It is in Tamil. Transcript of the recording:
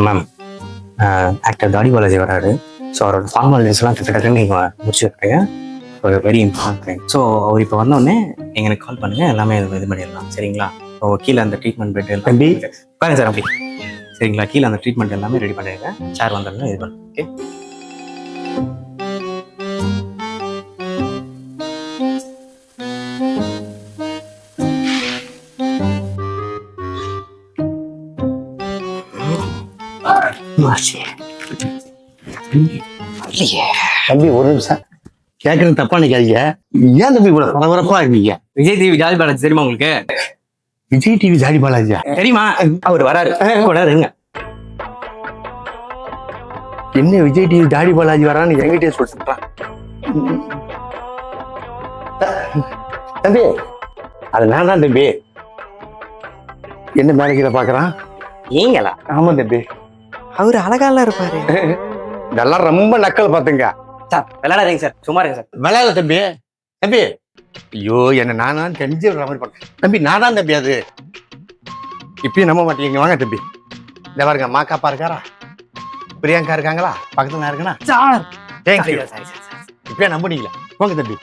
மேம் ஆக்டர் தாடி பாலாஜி வராரு. ஸோ அவரோட ஃபார்மாலிட்டிஸ்லாம் கிட்டத்தட்ட நீங்கள் முடிச்சுருக்கீங்க. ஒரு வெரி இம்பார்ட்டன்ட். ஸோ அவர் இப்போ வந்தோடனே எனக்கு கால் பண்ணுங்கள், எல்லாமே இது பண்ணிடலாம். சரிங்களா? ஸோ கீழே அந்த ட்ரீட்மெண்ட் பெட் எல்லாம் பாருங்க சார். அப்படி சரிங்களா? கீழே அந்த ட்ரீட்மெண்ட் எல்லாமே ரெடி பண்ணிடுங்க. சேர் வந்துடலாம், இது பண்ணுங்க. ஓகே. தம்பி ஒரு நிமிஷம் கேட்கறது தப்பா நினைக்காதீங்க. ஏன் தம்பி இவ்வளவு பரபரப்பா இருக்கீங்க? விஜய் டிவி ஜாலி பாலாஜி தெரியுமா உங்களுக்கு? விஜய் டிவி ஜாலி பாலாஜியா? தெரியுமா? அவர் வராரு. வராருங்க. என்ன விஜய் டிவி ஜாலி பாலாஜி வரான்னு என்கிட்டே சொல்லிட்டான். தம்பி அது நான் தான் தம்பி. என்ன மேனேஜரை பாக்குறான்? நீங்களா? ஆமா தம்பி. அவரு அழகாலாம் இருப்பாரு. நல்லா ரொம்ப நக்கல் பாத்துங்க சார். விளையாடாதீங்க சார், சும்மா இருங்க சார். விளையாட தம்பி. தம்பி ஐயோ என்ன நான் தான் தெரிஞ்சு விடுற மாதிரி பண்ணேன் தம்பி. நான் தான் தம்பி. அது இப்பயும் நம்ப மாட்டீங்க. வாங்க தம்பி. இந்த பாருங்க, மாக்காப்பா இருக்காரா, பிரியங்கா இருக்காங்களா, பக்கத்துல நான் இருக்கேனா சார். தேங்க்யூ. இப்பயே நம்புனீங்களா? போங்க தம்பி.